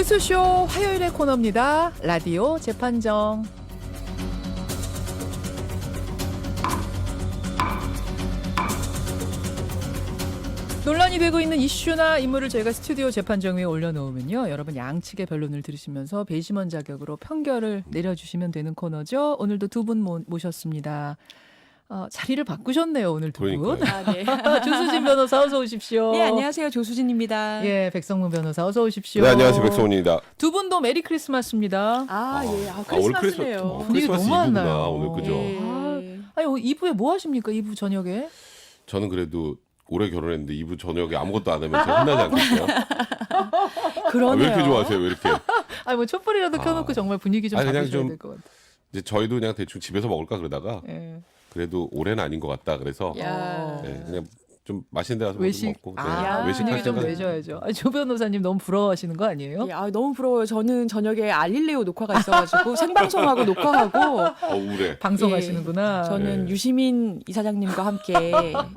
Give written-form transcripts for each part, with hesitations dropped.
뉴스쇼 화요일의 코너입니다. 라디오 재판정. 논란이 되고 있는 이슈나 인물을 저희가 스튜디오 재판정 위에 올려놓으면요, 여러분 양측의 변론을 들으시면서 배심원 자격으로 판결을 내려주시면 되는 코너죠. 오늘도 두 분 모셨습니다. 자리를 바꾸셨네요, 오늘 두 분. 아, 네. 조수진 변호사 어서 오십시오. 네, 안녕하세요. 조수진입니다. 예, 백성문 변호사 어서 오십시오. 네, 안녕하세요. 백성훈입니다. 두 분도 메리 크리스마스입니다. 아, 예. 아, 오늘 크리스마스네요. 분위기 크리스마스 너무 안 이브구나, 나요. 오늘 그죠? 예. 아니, 2부에 뭐 하십니까? 2부 저녁에? 저는 그래도 올해 결혼했는데 2부 저녁에 아무것도 안 하면 제가 혼나지 않겠어요? 그러네요. 왜 이렇게 좋아하세요? 왜 이렇게? 아니, 뭐 촛불이라도 켜놓고 정말 분위기 좀 아니, 그냥 잡으셔야 좀- 될 것 같아요. 이제 저희도 그냥 대충 집에서 먹을까 그러다가 예. 그래도 올해는 아닌 것 같다. 그래서 야. 네, 그냥 좀 맛있는 데 가서 외식. 먹고 아, 외식할 분위기 좀 생각. 내셔야죠. 아니, 조 변호사님 너무 부러워하시는 거 아니에요? 예, 아, 너무 부러워요. 저는 저녁에 알릴레오 녹화가 있어가지고 생방송하고 녹화하고 우울해. 방송하시는구나. 저는 네. 유시민 이사장님과 함께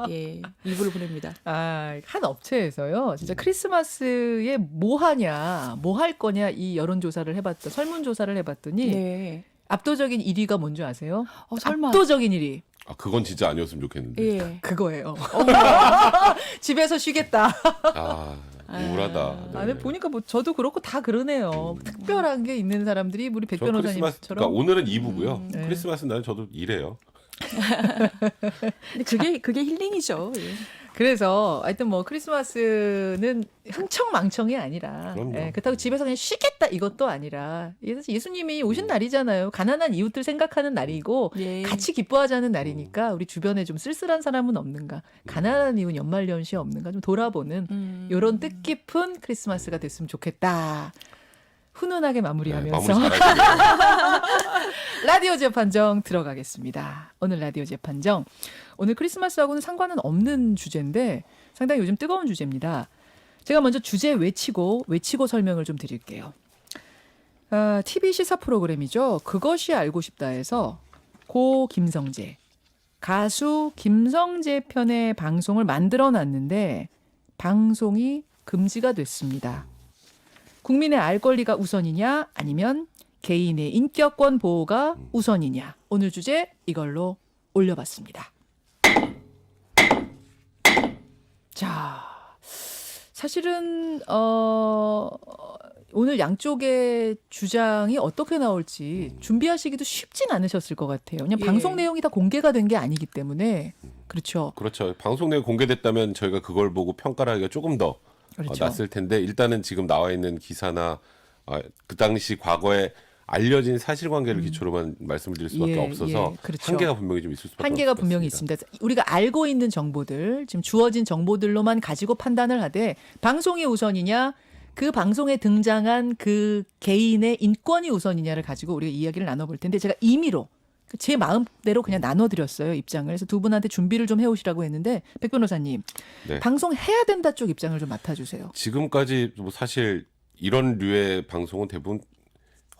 예, 2부를 보냅니다. 아, 한 업체에서요. 진짜 크리스마스에 뭐 하냐, 뭐 할 거냐 이 여론조사를 설문조사를 해봤더니 네. 압도적인 1위가 뭔지 아세요? 설마. 압도적인 1위. 아, 그건 진짜 아니었으면 좋겠는데. 예. 그거예요. 집에서 쉬겠다. 아, 우울하다. 네. 아니, 보니까 뭐 저도 그렇고 다 그러네요. 특별한 게 있는 사람들이 우리 백 저 크리스마스, 변호사님처럼. 그러니까 오늘은 2부고요. 네. 크리스마스 날은 저도 일해요. 근데 그게 힐링이죠. 예. 그래서 하여튼 뭐 크리스마스는 흥청망청이 아니라, 그럼요. 예, 그렇다고 집에서 그냥 쉬겠다 이것도 아니라, 예수님이 오신 날이잖아요. 가난한 이웃들 생각하는 날이고 예. 같이 기뻐하자는 날이니까 우리 주변에 좀 쓸쓸한 사람은 없는가, 가난한 이웃 연말연시 없는가 좀 돌아보는 이런 뜻깊은 크리스마스가 됐으면 좋겠다. 훈훈하게 네, 마무리하면서 마무리 잘하시네요. 라디오 재판정 들어가겠습니다. 오늘 라디오 재판정. 오늘 크리스마스하고는 상관은 없는 주제인데 상당히 요즘 뜨거운 주제입니다. 제가 먼저 주제 외치고 설명을 좀 드릴게요. TV 시사 프로그램이죠. 그것이 알고 싶다에서 고 김성재, 가수 김성재 편의 방송을 만들어 놨는데 방송이 금지가 됐습니다. 국민의 알 권리가 우선이냐 아니면 개인의 인격권 보호가 우선이냐. 오늘 주제 이걸로 올려봤습니다. 자, 사실은 오늘 양쪽의 주장이 어떻게 나올지 준비하시기도 쉽진 않으셨을 것 같아요. 그냥 예. 방송 내용이 다 공개가 된 게 아니기 때문에. 그렇죠. 그렇죠. 방송 내용 공개됐다면 저희가 그걸 보고 평가를 하기가 조금 더 그렇죠. 낫을 텐데 일단은 지금 나와 있는 기사나 그 당시 과거에 알려진 사실관계를 기초로만 말씀을 드릴 수밖에 예, 없어서 예, 그렇죠. 한계가 분명히 좀 있을 수밖에 한계가 없을 것 분명히 같습니다. 있습니다. 우리가 알고 있는 정보들, 지금 주어진 정보들로만 가지고 판단을 하되 방송이 우선이냐, 그 방송에 등장한 그 개인의 인권이 우선이냐를 가지고 우리가 이야기를 나눠볼 텐데 제가 임의로 제 마음대로 그냥 나눠드렸어요, 입장을. 그래서 두 분한테 준비를 좀 해오시라고 했는데 백 변호사님, 네. 방송해야 된다 쪽 입장을 좀 맡아주세요. 지금까지 뭐 사실 이런 류의 방송은 대부분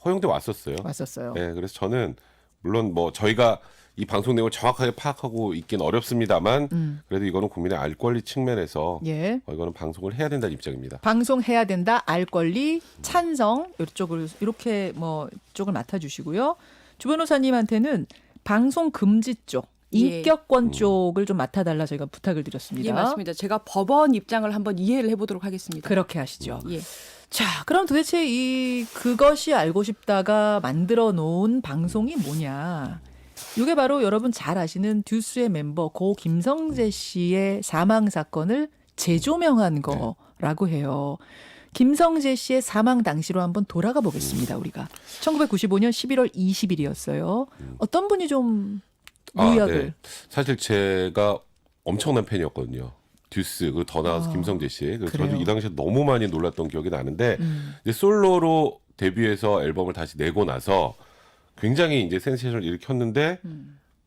허용돼 왔었어요. 왔었어요. 네, 그래서 저는 물론 뭐 저희가 이 방송 내용을 정확하게 파악하고 있긴 어렵습니다만 그래도 이거는 국민의 알 권리 측면에서 예. 이거는 방송을 해야 된다는 입장입니다. 방송해야 된다, 알 권리, 찬성 이쪽을 이렇게 뭐 쪽을 맡아주시고요. 주 변호사님한테는 방송 금지 쪽, 예. 인격권 쪽을 좀 맡아달라 저희가 부탁을 드렸습니다. 예, 맞습니다. 제가 법원 입장을 한번 이해를 해보도록 하겠습니다. 그렇게 하시죠. 예. 자, 그럼 도대체 이 그것이 알고 싶다가 만들어 놓은 방송이 뭐냐? 이게 바로 여러분 잘 아시는 듀스의 멤버 고 김성재 씨의 사망 사건을 재조명한 거라고 해요. 김성재 씨의 사망 당시로 한번 돌아가 보겠습니다. 우리가 1995년 11월 20일이었어요. 어떤 분이 좀 요약을? 네. 사실 제가 엄청난 팬이었거든요. 듀스 그리고 더 나아서 김성재 씨. 그래서 그래요? 저도 이 당시에 너무 많이 놀랐던 기억이 나는데 이제 솔로로 데뷔해서 앨범을 다시 내고 나서 굉장히 이제 센세이션을 일으켰는데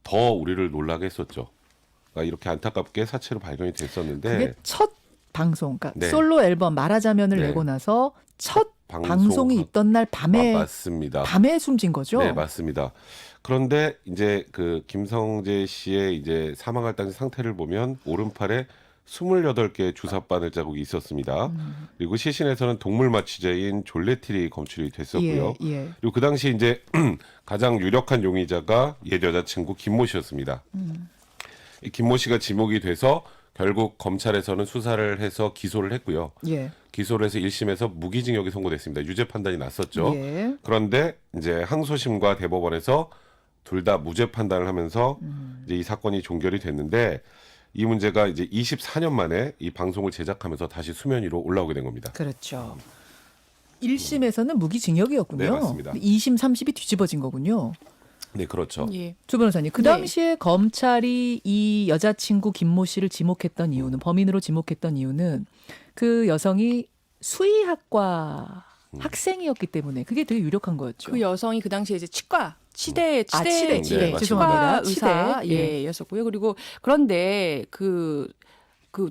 더 우리를 놀라게 했었죠. 그러니까 이렇게 안타깝게 사체로 발견이 됐었는데 그게 첫 방송, 그러니까 네. 솔로 앨범 말하자면을 네. 내고 나서 첫 방송- 방송이 있던 날 밤에 맞습니다. 밤에 숨진 거죠. 네, 맞습니다. 그런데 이제 그 김성재 씨의 이제 사망할 당시 상태를 보면 오른팔에 28개의 주사 바늘 자국이 있었습니다. 그리고 시신에서는 동물 마취제인 졸레틸이 검출이 됐었고요. 예, 예. 그리고 그 당시 이제 가장 유력한 용의자가 옛 여자친구 김모 씨였습니다. 이 김모 씨가 지목이 돼서 결국 검찰에서는 수사를 해서 기소를 했고요. 예. 기소를 해서 1심에서 무기징역이 선고됐습니다. 유죄 판단이 났었죠. 예. 그런데 이제 항소심과 대법원에서 둘 다 무죄 판단을 하면서 이제 이 사건이 종결이 됐는데 이 문제가 이제 24년 만에 이 방송을 제작하면서 다시 수면 위로 올라오게 된 겁니다. 그렇죠. 1심에서는 무기징역이었군요. 네, 맞습니다. 2심, 3심이 뒤집어진 거군요. 네, 그렇죠. 예. 주 변호사님, 그 네. 당시에 검찰이 이 여자친구 김모 씨를 지목했던 이유는, 범인으로 지목했던 이유는 그 여성이 수의학과 학생이었기 때문에 그게 되게 유력한 거였죠. 그 여성이 그 당시에 이제 치대 치대, 네, 치과 죄송합니다. 의사 치대. 예였었고요. 그리고 그런데 그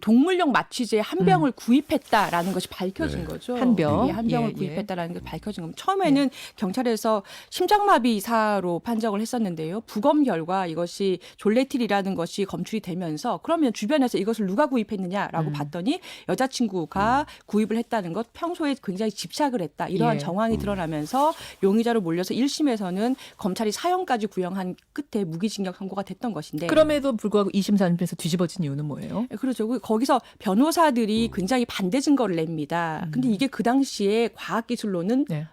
동물용 마취제 한 병을 구입했다라는 것이 밝혀진 네. 거죠. 한 병. 예, 한 병을 예, 예. 구입했다라는 게 밝혀진 겁니다. 처음에는 경찰에서 심장마비사로 판정을 했었는데요. 부검 결과 이것이 졸레틸이라는 것이 검출이 되면서 그러면 주변에서 이것을 누가 구입했느냐라고 봤더니 여자친구가 구입을 했다는 것, 평소에 굉장히 집착을 했다. 이러한 예. 정황이 드러나면서 용의자로 몰려서 1심에서는 검찰이 사형까지 구형한 끝에 무기징역 선고가 됐던 것인데 그럼에도 불구하고 2심, 3심에서 뒤집어진 이유는 뭐예요? 그렇죠. 거기서 변호사들이 굉장히 반대 증거를 냅니다. 근데 이게 그 당시에 과학기술로는 네.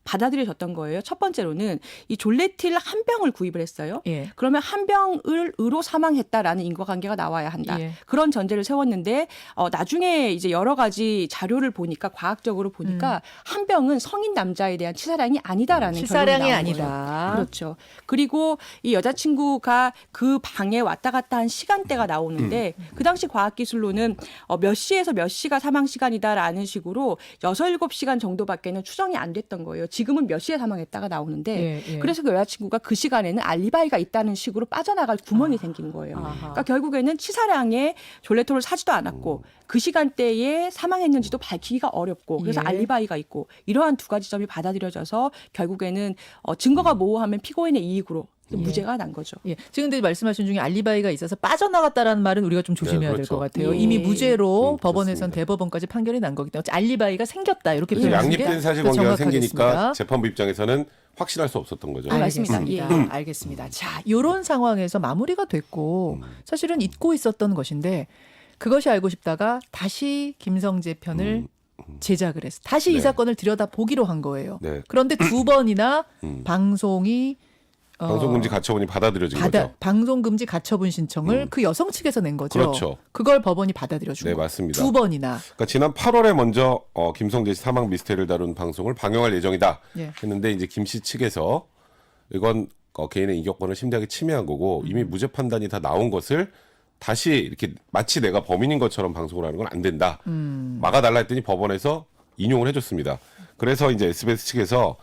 받아들여졌던 거예요. 첫 번째로는 이 졸레틸 한 병을 구입을 했어요. 예. 그러면 한 병을로 사망했다라는 인과관계가 나와야 한다. 예. 그런 전제를 세웠는데 나중에 이제 여러 가지 자료를 보니까 과학적으로 보니까 한 병은 성인 남자에 대한 치사량이 아니다라는 치사량이 결론이 나온 거예요. 아니다. 그렇죠. 그리고 이 여자친구가 그 방에 왔다 갔다 한 시간대가 나오는데 그 당시 과학기술로는 몇 시에서 몇 시가 사망 시간이다라는 식으로 6, 7시간 정도밖에는 추정이 안 됐던 거예요. 지금은 몇 시에 사망했다가 나오는데 예, 예. 그래서 그 여자친구가 그 시간에는 알리바이가 있다는 식으로 빠져나갈 구멍이 생긴 거예요. 아하. 그러니까 결국에는 치사량에 졸레톨을 사지도 않았고 그 시간대에 사망했는지도 밝히기가 어렵고 그래서 예. 알리바이가 있고 이러한 두 가지 점이 받아들여져서 결국에는 증거가 모호하면 피고인의 이익으로 무죄가 난 거죠. 예. 지금 근데 말씀하신 중에 알리바이가 있어서 빠져나갔다라는 말은 우리가 좀 조심해야 네, 될 것 그렇죠. 같아요. 예. 이미 무죄로 법원에선 그렇습니다. 대법원까지 판결이 난 거기 때문에 알리바이가 생겼다 이렇게 그래서 표현하는 게 양립된 더 사실관계가 생기니까 정확하겠습니다. 재판부 입장에서는 확신할 수 없었던 거죠. 맞습니다. 알겠습니다. 알겠습니다. 자, 이런 상황에서 마무리가 됐고 사실은 잊고 있었던 것인데 그것이 알고 싶다가 다시 김성재 편을 제작을 해서 다시 이 네. 사건을 들여다 보기로 한 거예요. 네. 그런데 두 번이나 방송이 방송금지 가처분이 받아들여진 거죠. 방송금지 가처분 신청을 그 여성 측에서 낸 거죠. 그렇죠. 그걸 법원이 받아들여준 네, 거예요. 맞습니다. 두 번이나. 그러니까 지난 8월에 먼저 김성재 씨 사망 미스테리를 다룬 방송을 방영할 예정이다 예. 했는데 이제 김 씨 측에서 이건 개인의 인격권을 심대하게 침해한 거고 이미 무죄 판단이 다 나온 것을 다시 이렇게 마치 내가 범인인 것처럼 방송을 하는 건 안 된다. 막아달라 했더니 법원에서 인용을 해줬습니다. 그래서 이제 SBS 측에서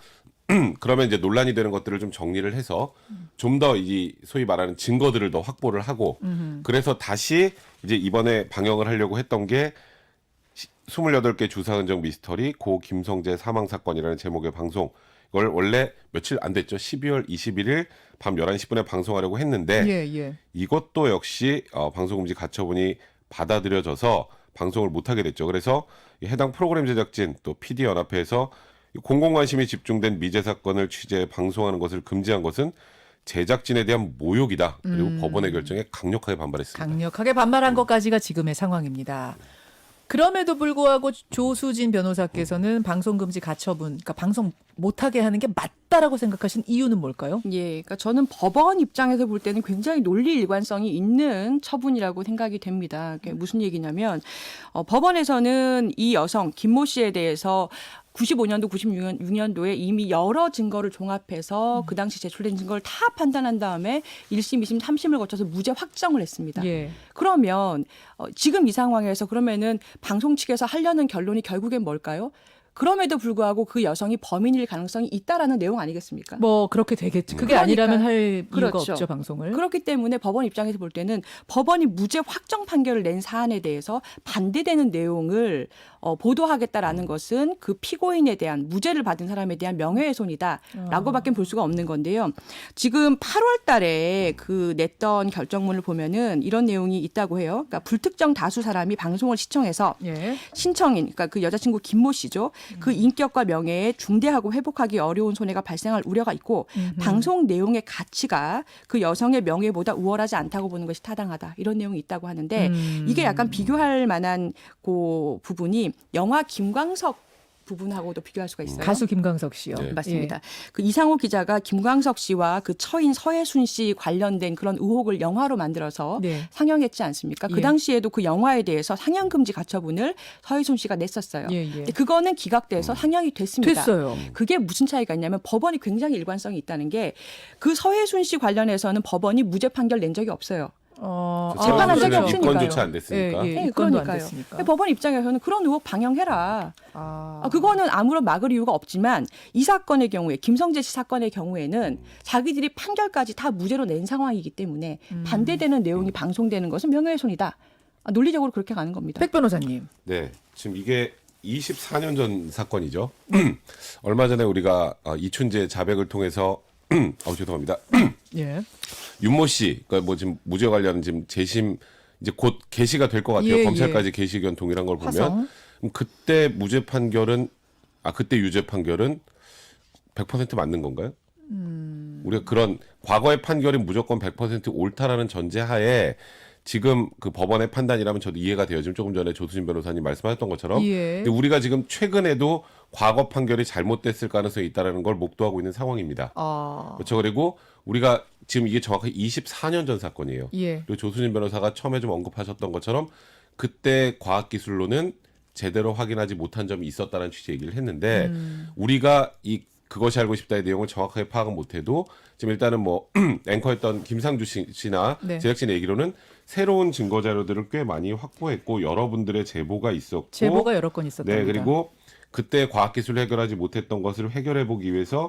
그러면 이제 논란이 되는 것들을 좀 정리를 해서 좀 더 이 소위 말하는 증거들을 더 확보를 하고 그래서 다시 이제 이번에 방영을 하려고 했던 게 28개 주사 흔적 미스터리 고 김성재 사망 사건이라는 제목의 방송 이걸 원래 며칠 안 됐죠. 12월 21일 밤 11시 10분에 방송하려고 했는데 예. 이것도 역시 방송금지 가처분이 받아들여져서 방송을 못하게 됐죠. 그래서 해당 프로그램 제작진 또 PD연합회에서 공공관심이 집중된 미제 사건을 취재 방송하는 것을 금지한 것은 제작진에 대한 모욕이다. 그리고 법원의 결정에 강력하게 반발했습니다. 강력하게 반발한 것까지가 지금의 상황입니다. 그럼에도 불구하고 조수진 변호사께서는 방송금지 가처분, 그러니까 방송 못하게 하는 게 맞다라고 생각하신 이유는 뭘까요? 예, 그러니까 저는 법원 입장에서 볼 때는 굉장히 논리 일관성이 있는 처분이라고 생각이 됩니다. 그게 무슨 얘기냐면 법원에서는 이 여성 김모 씨에 대해서 95년도, 96년도에 이미 여러 증거를 종합해서 그 당시 제출된 증거를 다 판단한 다음에 1심, 2심, 3심을 거쳐서 무죄 확정을 했습니다. 예. 그러면 지금 이 상황에서 그러면은 방송 측에서 하려는 결론이 결국엔 뭘까요? 그럼에도 불구하고 그 여성이 범인일 가능성이 있다라는 내용 아니겠습니까? 뭐 그렇게 되겠죠. 그게 그러니까. 아니라면 할 이유가 그렇죠. 없죠, 방송을. 그렇기 때문에 법원 입장에서 볼 때는 법원이 무죄 확정 판결을 낸 사안에 대해서 반대되는 내용을 보도하겠다라는 것은 그 피고인에 대한 무죄를 받은 사람에 대한 명예훼손이다라고밖에 볼 수가 없는 건데요. 지금 8월 달에 그 냈던 결정문을 보면은 이런 내용이 있다고 해요. 그러니까 불특정 다수 사람이 방송을 시청해서 예. 신청인, 그러니까 그 여자친구 김모 씨죠. 그 인격과 명예에 중대하고 회복하기 어려운 손해가 발생할 우려가 있고 방송 내용의 가치가 그 여성의 명예보다 우월하지 않다고 보는 것이 타당하다. 이런 내용이 있다고 하는데 이게 약간 비교할 만한 그 부분이 영화 김광석 부분하고도 비교할 수가 있어요. 가수 김광석 씨요. 네. 맞습니다. 그 이상호 기자가 김광석 씨와 그 처인 서혜순 씨 관련된 그런 의혹을 영화로 만들어서 네. 상영했지 않습니까? 그 예. 당시에도 그 영화에 대해서 상영 금지 가처분을 서혜순 씨가 냈었어요. 예, 예. 근데 그거는 기각돼서 상영이 됐습니다. 됐어요. 그게 무슨 차이가 있냐면 법원이 굉장히 일관성이 있다는 게 그 서혜순 씨 관련해서는 법원이 무죄 판결 낸 적이 없어요. 재판한 적이 서울시는 없으니까요. 입건조차 안 됐으니까. 예, 예. 네, 입건도 안 그러니까요. 됐으니까. 법원 입장에서는 그런 의혹 방영해라. 그거는 아무런 막을 이유가 없지만 이 사건의 경우에 김성재 씨 사건의 경우에는 자기들이 판결까지 다 무죄로 낸 상황이기 때문에 반대되는 내용이 방송되는 것은 명예훼손이다. 논리적으로 그렇게 가는 겁니다. 백 변호사님. 네, 지금 이게 24년 전 사건이죠. 얼마 전에 우리가 이춘재 자백을 통해서 죄송합니다. 예. 윤모 씨, 그러니까 뭐 지금 무죄 관련 지금 재심 이제 곧 개시가 될 것 같아요. 예, 검찰까지 개시 의견 동일한 걸 보면 화성. 그럼 그때 무죄 판결은 그때 유죄 판결은 100% 맞는 건가요? 우리가 그런 과거의 판결이 무조건 100% 옳다라는 전제하에 지금 그 법원의 판단이라면 저도 이해가 돼요. 지금 조금 전에 조수진 변호사님 말씀하셨던 것처럼. 예. 근데 우리가 지금 최근에도 과거 판결이 잘못됐을 가능성이 있다는 걸 목도하고 있는 상황입니다. 그렇죠. 그리고 우리가 지금 이게 정확하게 24년 전 사건이에요. 예. 그리고 조수진 변호사가 처음에 좀 언급하셨던 것처럼 그때 과학기술로는 제대로 확인하지 못한 점이 있었다는 취지의 얘기를 했는데 우리가 그것이 알고 싶다의 내용을 정확하게 파악은 못해도 지금 일단은 뭐 앵커였던 김상주 씨나 네. 제작진의 얘기로는 새로운 증거 자료들을 꽤 많이 확보했고 여러분들의 제보가 있었고 제보가 여러 건 있었답니다. 네, 그리고 그때 과학기술을 해결하지 못했던 것을 해결해 보기 위해서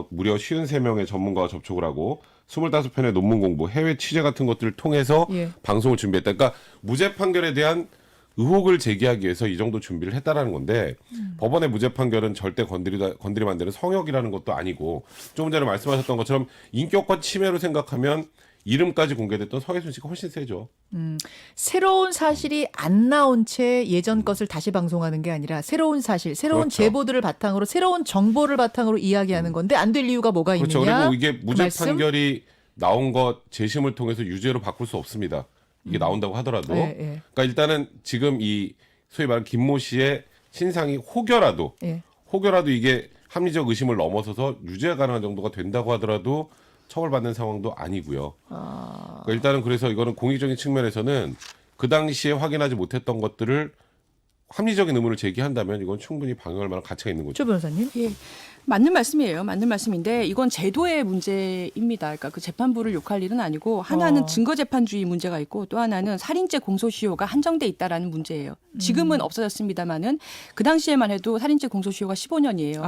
무려 53명의 전문가와 접촉을 하고 25편의 논문 공부, 해외 취재 같은 것들을 통해서 예. 방송을 준비했다. 그러니까 무죄 판결에 대한 의혹을 제기하기 위해서 이 정도 준비를 했다라는 건데 법원의 무죄 판결은 절대 건드리면 안 되는 성역이라는 것도 아니고 조금 전에 말씀하셨던 것처럼 인격과 침해로 생각하면 이름까지 공개됐던 서혜순 씨가 훨씬 세죠. 새로운 사실이 안 나온 채 예전 것을 다시 방송하는 게 아니라 새로운 사실, 새로운 그렇죠. 제보들을 바탕으로 새로운 정보를 바탕으로 이야기하는 건데 안 될 이유가 뭐가 그렇죠. 있느냐? 그리고 이게 무죄 말씀? 판결이 나온 것 재심을 통해서 유죄로 바꿀 수 없습니다. 이게 나온다고 하더라도. 예, 예. 그러니까 일단은 지금 이 소위 말하는 김모 씨의 신상이 혹여라도 예. 이게 합리적 의심을 넘어서서 유죄가 가능한 정도가 된다고 하더라도 처벌받는 상황도 아니고요. 그러니까 일단은 그래서 이거는 공익적인 측면에서는 그 당시에 확인하지 못했던 것들을 합리적인 의문을 제기한다면 이건 충분히 방어할 만한 가치가 있는 거죠. 조 변호사님. 예. 맞는 말씀이에요. 맞는 말씀인데 이건 제도의 문제입니다. 그러니까 그 재판부를 욕할 일은 아니고 하나는 증거재판주의 문제가 있고 또 하나는 살인죄 공소시효가 한정돼 있다라는 문제예요. 지금은 없어졌습니다마는 그 당시에만 해도 살인죄 공소시효가 15년이에요.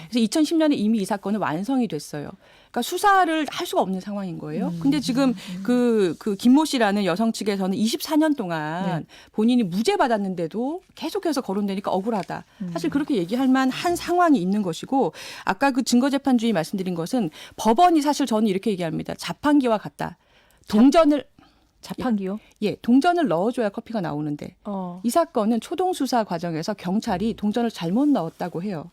그래서 2010년에 이미 이 사건은 완성이 됐어요. 그러니까 수사를 할 수가 없는 상황인 거예요. 근데 지금 그 김모 씨라는 여성 측에서는 24년 동안 본인이 무죄 받았는데도 계속해서 거론되니까 억울하다. 사실 그렇게 얘기할 만한 상황이 있는 것이고 아까 그 증거재판주의 말씀드린 것은 법원이 사실 저는 이렇게 얘기합니다. 자판기와 같다. 동전을 자판기요? 동전을 넣어줘야 커피가 나오는데 이 사건은 초동 수사 과정에서 경찰이 동전을 잘못 넣었다고 해요.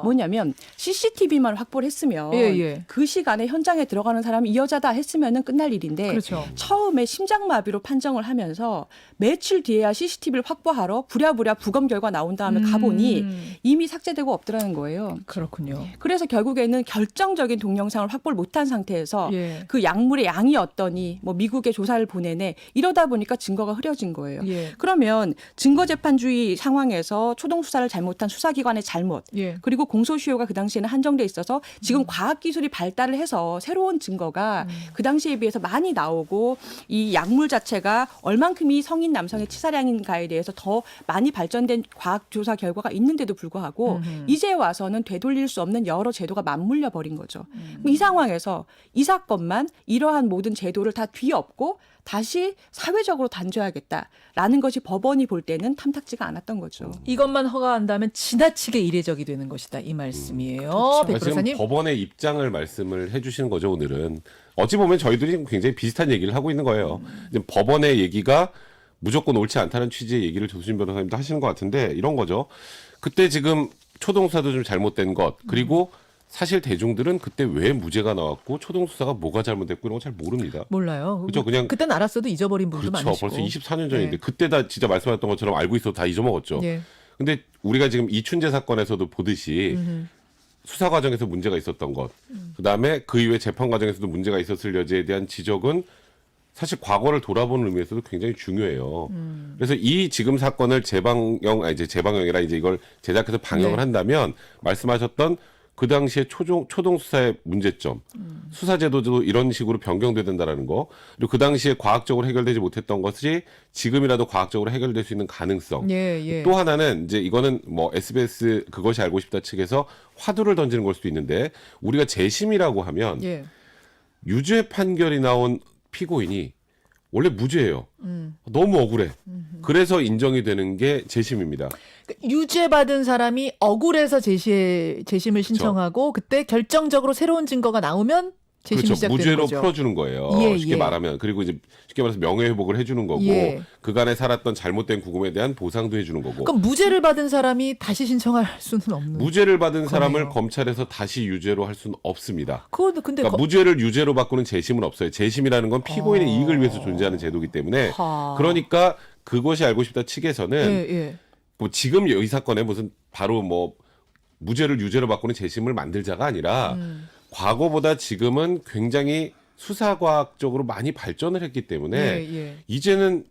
뭐냐면 CCTV만 확보를 했으면 예. 그 시간에 현장에 들어가는 사람이 이 여자다 했으면 끝날 일인데 그렇죠. 처음에 심장마비로 판정을 하면서 며칠 뒤에야 CCTV를 확보하러 부랴부랴 부검 결과 나온 다음에 가보니 이미 삭제되고 없더라는 거예요. 그렇군요. 그래서 결국에는 결정적인 동영상을 확보를 못한 상태에서 예. 그 약물의 양이 어떠니 뭐 미국의 조사를 재판을 보내네. 이러다 보니까 증거가 흐려진 거예요. 예. 그러면 증거재판주의 상황에서 초동수사를 잘못한 수사기관의 잘못 예. 그리고 공소시효가 그 당시에는 한정돼 있어서 지금 과학기술이 발달을 해서 새로운 증거가 그 당시에 비해서 많이 나오고 이 약물 자체가 얼만큼이 성인 남성의 치사량인가에 대해서 더 많이 발전된 과학조사 결과가 있는데도 불구하고 이제 와서는 되돌릴 수 없는 여러 제도가 맞물려 버린 거죠. 이 상황에서 이 사건만 이러한 모든 제도를 다 뒤엎고 다시 사회적으로 단죄하겠다라는 것이 법원이 볼 때는 탐탁지가 않았던 거죠. 이것만 허가한다면 지나치게 이례적이 되는 것이다. 이 말씀이에요. 백 지금 변호사님. 법원의 입장을 말씀을 해주시는 거죠. 오늘은 어찌 보면 저희들이 지금 굉장히 비슷한 얘기를 하고 있는 거예요. 지금 법원의 얘기가 무조건 옳지 않다는 취지의 얘기를 조수진 변호사님도 하시는 것 같은데 이런 거죠. 그때 지금 초동수사도 좀 잘못된 것 그리고 사실 대중들은 그때 왜 무죄가 나왔고 초동수사가 뭐가 잘못됐고 이런 거 잘 모릅니다. 몰라요. 그렇죠. 그냥 그땐 알았어도 잊어버린 분도 그렇죠. 많으시고. 벌써 24년 전인데 네. 그때 다 진짜 말씀하셨던 것처럼 알고 있어도 다 잊어먹었죠. 예. 근데 우리가 지금 이춘재 사건에서도 보듯이 수사 과정에서 문제가 있었던 것, 그다음에 그 이후에 재판 과정에서도 문제가 있었을 여지에 대한 지적은 사실 과거를 돌아보는 의미에서도 굉장히 중요해요. 그래서 이 지금 사건을 재방영이라 이제 이걸 제작해서 방영을 네. 한다면 말씀하셨던 그 당시에 초동 수사의 문제점, 수사 제도도 이런 식으로 변경돼야 된다라는 거, 그리고 그 당시에 과학적으로 해결되지 못했던 것이 지금이라도 과학적으로 해결될 수 있는 가능성. 예, 예. 또 하나는 이제 이거는 뭐 SBS 그것이 알고 싶다 측에서 화두를 던지는 걸 수도 있는데 우리가 재심이라고 하면 예. 유죄 판결이 나온 피고인이 원래 무죄예요. 너무 억울해. 그래서 인정이 되는 게 재심입니다. 유죄 받은 사람이 억울해서 재심을 신청하고 그때 결정적으로 새로운 증거가 나오면 재심이 그렇죠. 시작되는 무죄로 거죠. 풀어주는 거예요. 예, 쉽게 예. 말하면. 그리고 이제 쉽게 말해서 명예회복을 해주는 거고 예. 그간에 살았던 잘못된 구금에 대한 보상도 해주는 거고. 그럼 무죄를 받은 사람이 다시 신청할 수는 없는. 무죄를 받은 사람을 거네요. 검찰에서 다시 유죄로 할 수는 없습니다. 그거 근데 그러니까 무죄를 유죄로 바꾸는 재심은 없어요. 재심이라는 건 피고인의 이익을 위해서 존재하는 제도이기 때문에 그러니까 그것이 알고 싶다 측에서는 예, 예. 뭐 지금 이 사건에 무슨 바로 뭐 무죄를 유죄로 바꾸는 재심을 만들자가 아니라 과거보다 지금은 굉장히 수사과학적으로 많이 발전을 했기 때문에 예, 예. 이제는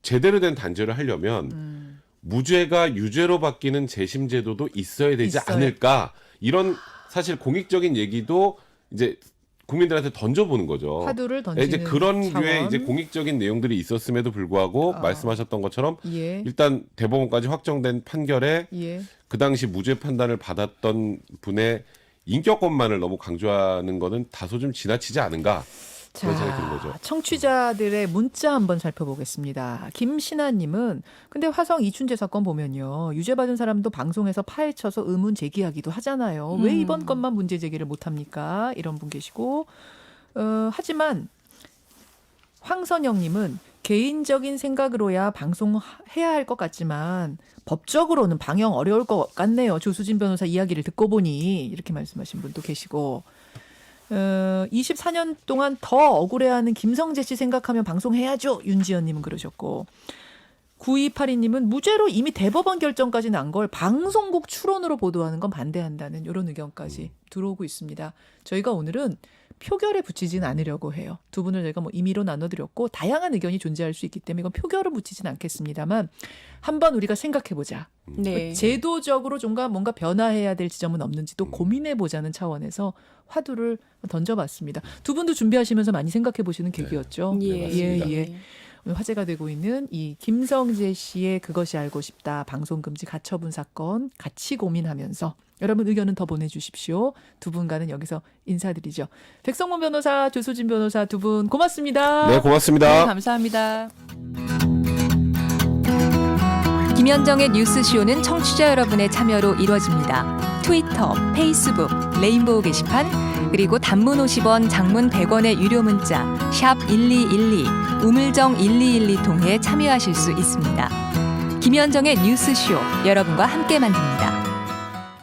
제대로 된 단죄를 하려면 무죄가 유죄로 바뀌는 재심 제도도 있어야 되지 있어요. 않을까 이런 사실 공익적인 얘기도 이제 국민들한테 던져보는 거죠. 화두를 던지는 이제 그런 차원. 류의 이제 공익적인 내용들이 있었음에도 불구하고 말씀하셨던 것처럼 예. 일단 대법원까지 확정된 판결에 예. 그 당시 무죄 판단을 받았던 분의 인격권만을 너무 강조하는 거는 다소 좀 지나치지 않은가 그런 생각이 드는 거죠. 청취자들의 문자 한번 살펴보겠습니다. 김신아님은 근데 화성 이춘재 사건 보면요. 유죄 받은 사람도 방송에서 파헤쳐서 의문 제기하기도 하잖아요. 왜 이번 건만 문제 제기를 못합니까? 이런 분 계시고 하지만 황선영님은 개인적인 생각으로야 방송해야 할 것 같지만 법적으로는 방영 어려울 것 같네요. 조수진 변호사 이야기를 듣고 보니 이렇게 말씀하신 분도 계시고 24년 동안 더 억울해하는 김성재 씨 생각하면 방송해야죠. 윤지연님은 그러셨고 9282님은 무죄로 이미 대법원 결정까지 난 걸 방송국 추론으로 보도하는 건 반대한다는 이런 의견까지 들어오고 있습니다. 저희가 오늘은 표결에 붙이진 않으려고 해요. 두 분을 저희가 뭐 임의로 나눠드렸고 다양한 의견이 존재할 수 있기 때문에 이건 표결을 붙이진 않겠습니다만 한번 우리가 생각해보자. 네. 제도적으로 뭔가 변화해야 될 지점은 없는지도 고민해보자는 차원에서 화두를 던져봤습니다. 두 분도 준비하시면서 많이 생각해보시는 계기였죠. 네, 맞습니다. 예. 오늘 화제가 되고 있는 이 김성재 씨의 그것이 알고 싶다 방송금지 가처분 사건 같이 고민하면서 여러분 의견은 더 보내주십시오. 두 분과는 여기서 인사드리죠. 백성문 변호사, 조수진 변호사 두 분 고맙습니다. 네, 고맙습니다. 네, 감사합니다. 김현정의 뉴스쇼는 청취자 여러분의 참여로 이루어집니다. 트위터, 페이스북, 레인보우 게시판, 그리고 단문 50원, 장문 100원의 유료 문자 샵 1212, 우물정 1212 통해 참여하실 수 있습니다. 김현정의 뉴스쇼, 여러분과 함께 만듭니다.